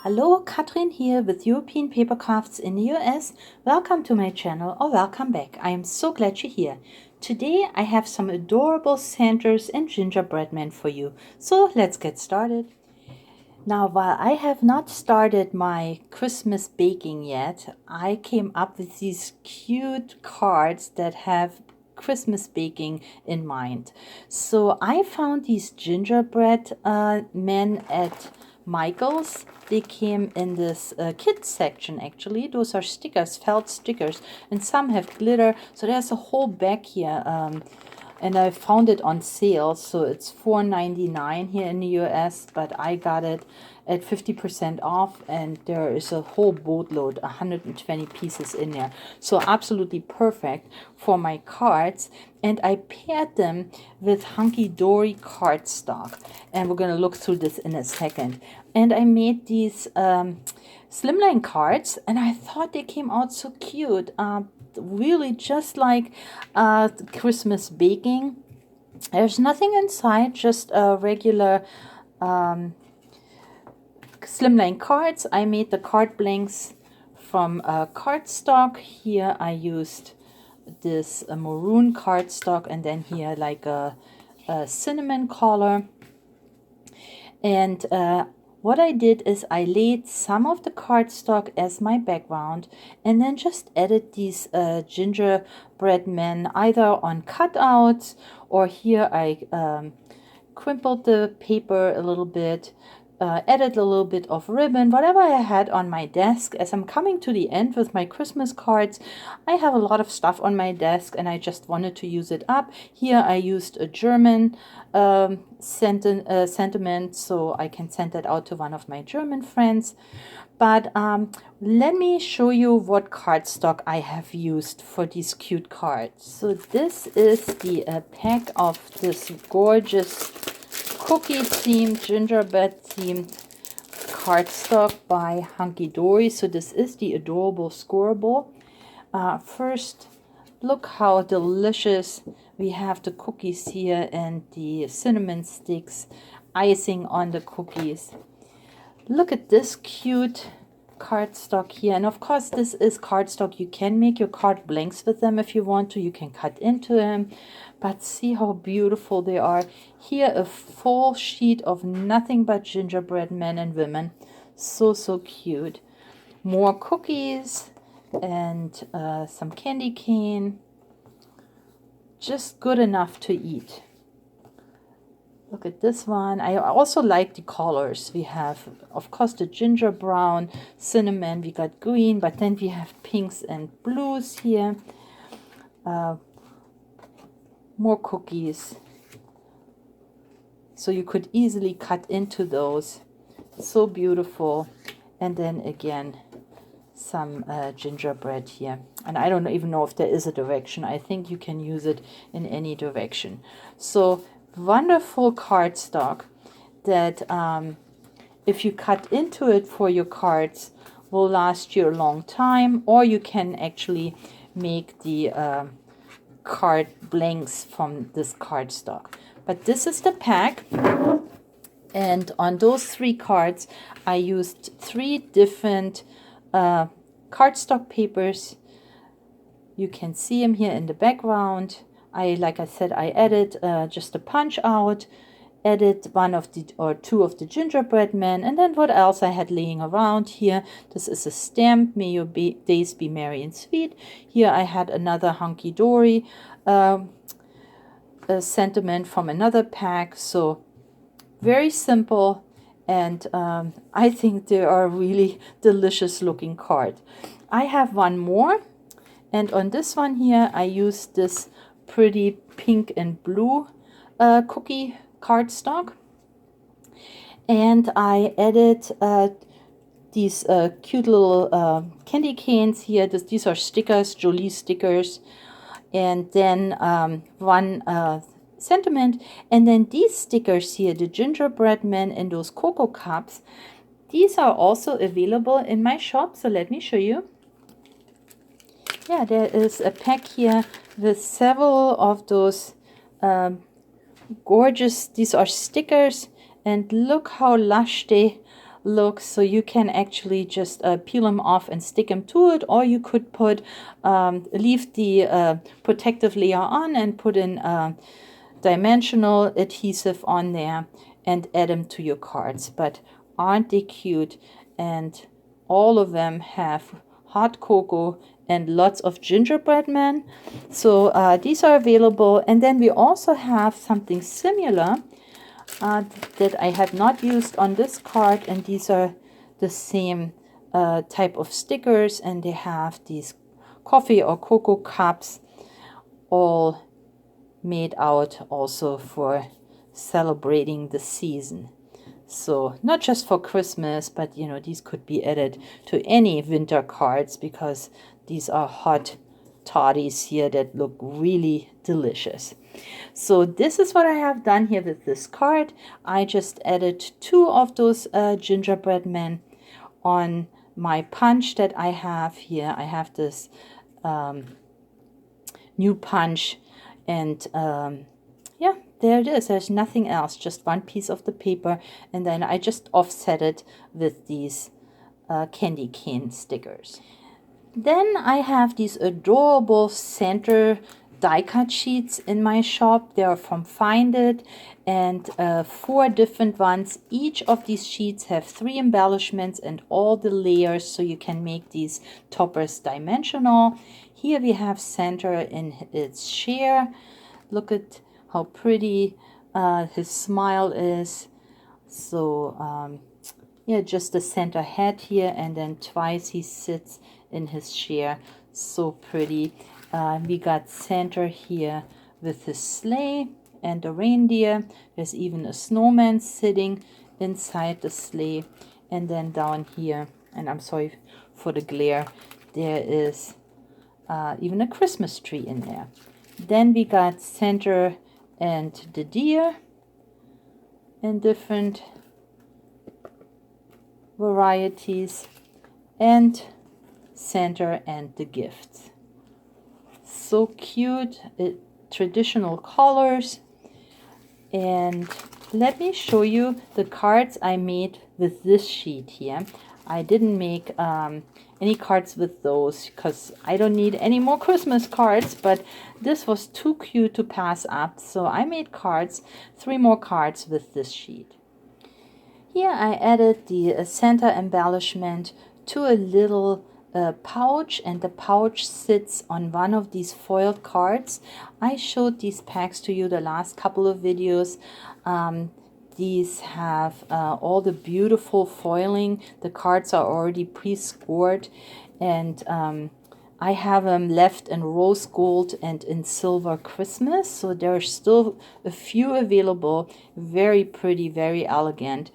Hello, Katrin here with European Paper Crafts in the US. Welcome to my channel or welcome back. I am so glad you're here. Today I have some adorable Santas and gingerbread men for you. So let's get started. Now, while I have not started my Christmas baking yet, I came up with these cute cards that have Christmas baking in mind. So I found these gingerbread men at Michael's. They came in this kids section actually. Those are stickers, felt stickers, and some have glitter. So there's a whole bag here. And I found it on sale, so it's $4.99 here in the US, but I got it at 50% off, and there is a whole boatload, 120 pieces in there. So absolutely perfect for my cards. And I paired them with Hunky Dory cardstock, and we're going to look through this in a second. And I made these slimline cards, and I thought they came out so cute. Really just like Christmas baking. There's nothing inside, just a regular slimline cards. I made the card blanks from cardstock. Here I used this maroon cardstock, and then here like a cinnamon color. And what I did is I laid some of the cardstock as my background and then just added these gingerbread men either on cutouts, or here I crimpled the paper a little bit, added a little bit of ribbon, whatever I had on my desk. As I'm coming to the end with my Christmas cards, I have a lot of stuff on my desk and I just wanted to use it up. Here I used a German sentiment, so I can send that out to one of my German friends. But let me show you what cardstock I have used for these cute cards. So this is the pack of this gorgeous cookie themed, gingerbread themed cardstock by Hunky Dory. So this is the adorable scoreable. First, look how delicious. We have the cookies here and the cinnamon sticks, icing on the cookies. Look at this cute cardstock here, and of course this is cardstock. You can make your card blanks with them if you want to. You can cut into them, but see how beautiful they are. Here a full sheet of nothing but gingerbread men and women. So cute. More cookies and some candy cane, just good enough to eat. Look at this one. I also like the colors. We have, of course, the ginger brown, cinnamon. We got green, but then we have pinks and blues here. More cookies. So you could easily cut into those. So beautiful. And then again, some gingerbread here. And I don't even know if there is a direction. I think you can use it in any direction. So wonderful cardstock that if you cut into it for your cards will last you a long time, or you can actually make the card blanks from this cardstock. But this is the pack, and on those 3 cards I used 3 different cardstock papers. You can see them here in the background. Like I said, I added just a punch out, added 1 of the or 2 of the gingerbread men, and then what else I had laying around here. This is a stamp, may your days be merry and sweet. Here I had another Hunky Dory sentiment from another pack. So very simple, and I think they are really delicious looking card. I have one more, and on this one here I used this pretty pink and blue cookie cardstock, and I added these cute little candy canes here. These are stickers, Jolie stickers, and then one sentiment, and then these stickers here, the gingerbread men and those cocoa cups. These are also available in my shop, so let me show you. Yeah, there is a pack here with several of those gorgeous, these are stickers, and look how lush they look, so you can actually just peel them off and stick them to it, or you could put leave the protective layer on and put in dimensional adhesive on there and add them to your cards. But aren't they cute? And all of them have hot cocoa and lots of gingerbread men. So these are available. And then we also have something similar that I have not used on this card, and these are the same type of stickers, and they have these coffee or cocoa cups, all made out also for celebrating the season. So not just for Christmas, but you know, these could be added to any winter cards, because these are hot toddies here that look really delicious. So this is what I have done here with this card. I just added 2 of those gingerbread men on my punch that I have here. I have this new punch, and yeah, there it is. There's nothing else, just one piece of the paper, and then I just offset it with these candy cane stickers. Then I have these adorable center die cut sheets in my shop. They are from Find It, and 4 different ones. Each of these sheets have 3 embellishments and all the layers, so you can make these toppers dimensional. Here we have center in its share. Look at how pretty his smile is. So yeah, just the center head here, and then twice he sits in his chair. So pretty. We got center here with his sleigh and a reindeer. There's even a snowman sitting inside the sleigh. And then down here, and I'm sorry for the glare, there is even a Christmas tree in there. Then we got center and the deer in different varieties, and center and the gifts. So cute, traditional colors. And let me show you the cards I made with this sheet here. I didn't make any cards with those because I don't need any more Christmas cards, but this was too cute to pass up, so I made cards, 3 more cards with this sheet. Here I added the center embellishment to a little pouch, and the pouch sits on one of these foiled cards. I showed these packs to you the last couple of videos. These have all the beautiful foiling. The cards are already pre-scored, and I have them left in rose gold and in silver Christmas, so there are still a few available. Very pretty, very elegant.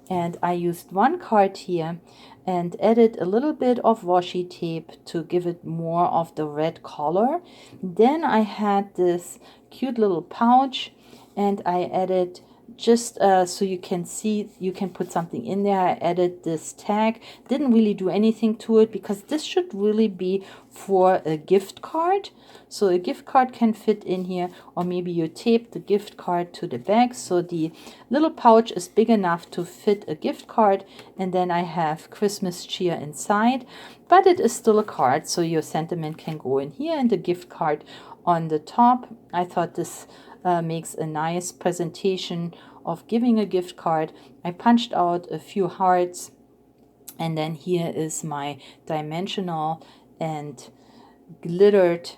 And I used 1 card here and added a little bit of washi tape to give it more of the red color. Then I had this cute little pouch, and I added, just so you can see, you can put something in there. I added this tag. Didn't really do anything to it because this should really be for a gift card. So a gift card can fit in here, or maybe you tape the gift card to the back. So the little pouch is big enough to fit a gift card. And then I have Christmas cheer inside, but it is still a card. So your sentiment can go in here and the gift card on the top. I thought this makes a nice presentation of giving a gift card. I punched out a few hearts, and then here is my dimensional and glittered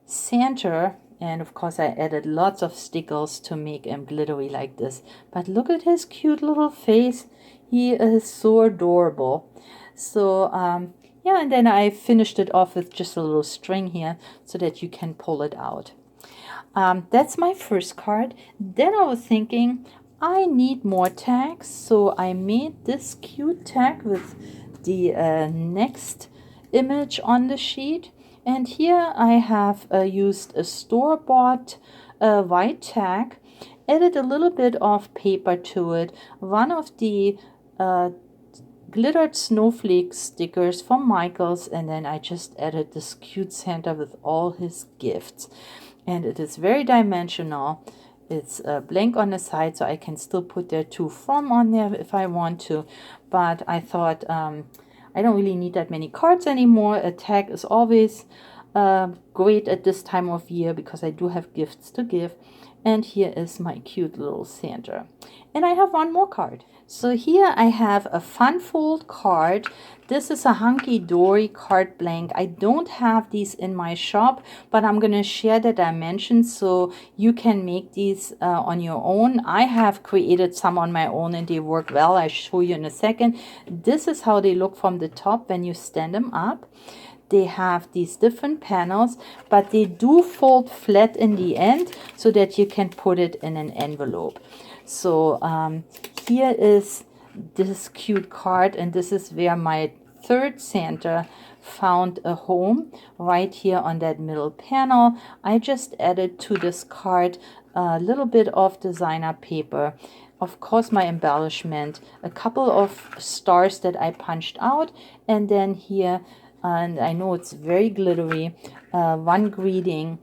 center, and of course I added lots of stickers to make him glittery like this. But look at his cute little face. He is so adorable. So yeah, and then I finished it off with just a little string here so that you can pull it out. That's my first card. Then I was thinking I need more tags, so I made this cute tag with the next image on the sheet. And here I have used a store-bought white tag, added a little bit of paper to it, one of the glittered snowflake stickers from Michaels, and then I just added this cute Santa with all his gifts. And it is very dimensional, it's blank on the side, so I can still put the to from on there if I want to. But I thought I don't really need that many cards anymore. A tag is always great at this time of year because I do have gifts to give. And here is my cute little Santa. And I have one more card. So here I have a fun fold card. This is a hunky dory card blank. I don't have these in my shop, but I'm going to share the dimensions so you can make these on your own. I have created some on my own and they work well. I'll show you in a second. This is how they look from the top when you stand them up. They have these different panels, but they do fold flat in the end so that you can put it in an envelope. So here is this cute card, and this is where my third Santa found a home, right here on that middle panel. I just added to this card a little bit of designer paper, of course my embellishment, a couple of stars that I punched out, and then here, and I know it's very glittery, one greeting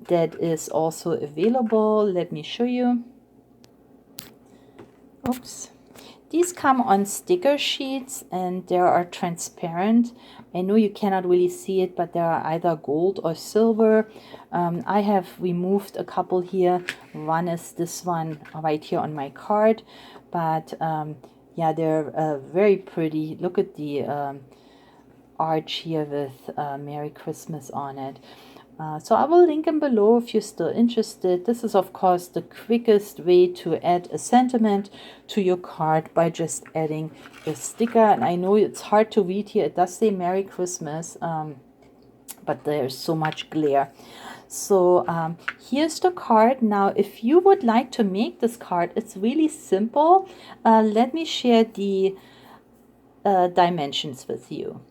that is also available. Let me show you. Oops. These come on sticker sheets and they are transparent. I know you cannot really see it, but they are either gold or silver. I have removed a couple here. One is this one right here on my card. But yeah, they're very pretty. Look at the arch here with Merry Christmas on it. So I will link them below if you're still interested. This is of course the quickest way to add a sentiment to your card by just adding a sticker. And I know it's hard to read here. It does say Merry Christmas, but there's so much glare. So here's the card. Now if you would like to make this card, it's really simple. Let me share the dimensions with you.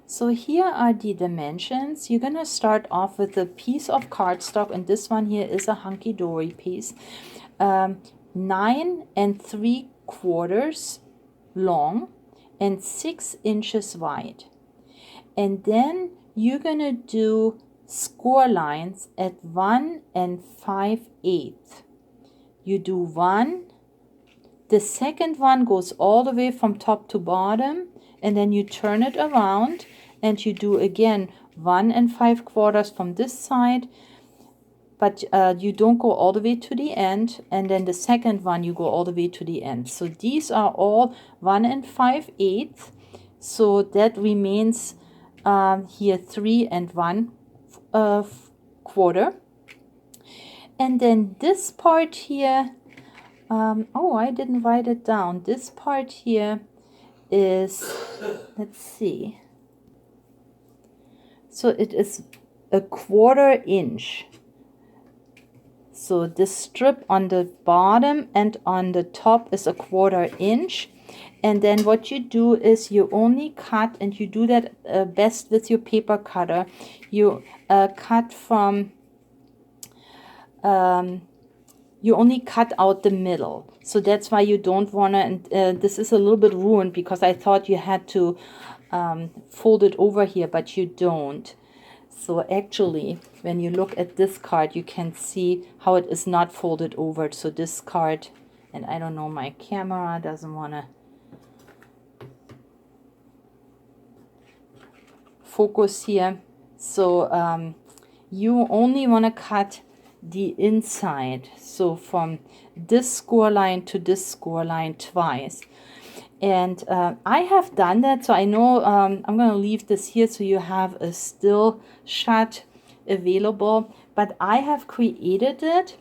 So here are the dimensions. You're going to start off with a piece of cardstock, and this one here is a hunky-dory piece. 9 3/4 long and 6 inches wide. And then you're going to do score lines at 1 5/8. You do 1. The second one goes all the way from top to bottom, and then you turn it around and you do again 1 5/4 from this side, but you don't go all the way to the end, and then the second one you go all the way to the end. So these are all 1 5/8, so that remains here 3 1/4. And then this part here, oh, I didn't write it down. This part here is, let's see, so it is 1/4 inch. So this strip on the bottom and on the top is 1/4 inch. And then what you do is you only cut, and you do that best with your paper cutter. You cut from you only cut out the middle. So that's why you don't want to, and this is a little bit ruined because I thought you had to fold it over here, but you don't. So actually, when you look at this card, you can see how it is not folded over. So this card, and I don't know, my camera doesn't want to focus here. So you only want to cut the inside, so from this score line to this score line twice. And I have done that, so I know I'm going to leave this here so you have a still shot available, but I have created it,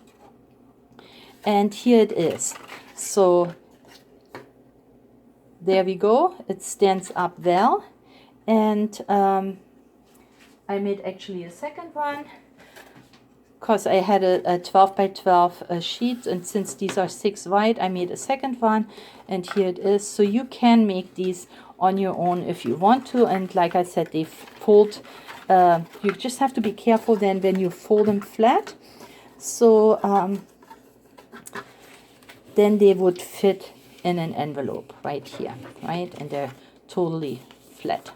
and here it is. So there we go, it stands up well. And I made actually a second one because I had a 12 by 12 sheet, and since these are 6 wide, I made a second one, and here it is. So you can make these on your own if you want to, and like I said, they fold. You just have to be careful then when you fold them flat, so then they would fit in an envelope right here, right, and they're totally flat.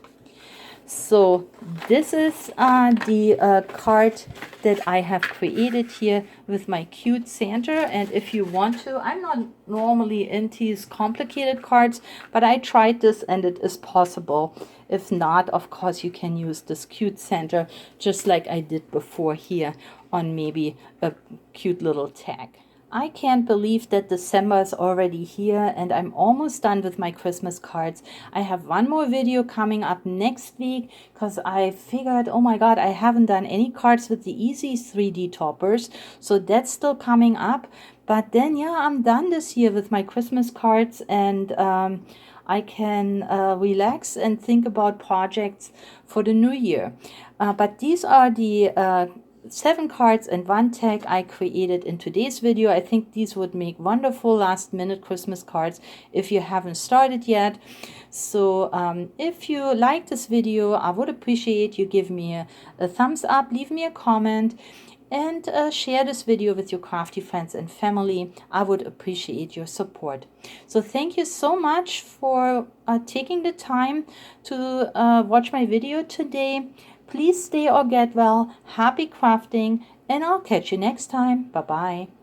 So this is the card that I have created here with my cute Santa. And if you want to, I'm not normally into these complicated cards, but I tried this and it is possible. If not, of course, you can use this cute Santa just like I did before here on maybe a cute little tag. I can't believe that December is already here and I'm almost done with my Christmas cards. I have one more video coming up next week because I figured, oh my god, I haven't done any cards with the easy 3D toppers. So that's still coming up. But then, yeah, I'm done this year with my Christmas cards, and I can relax and think about projects for the new year. But these are the 7 cards and 1 tag I created in today's video. I think these would make wonderful last minute Christmas cards if you haven't started yet. So if you like this video, I would appreciate you give me a thumbs up, leave me a comment, and share this video with your crafty friends and family. I would appreciate your support. So thank you so much for taking the time to watch my video today. Please stay or get well, happy crafting, and I'll catch you next time. Bye bye.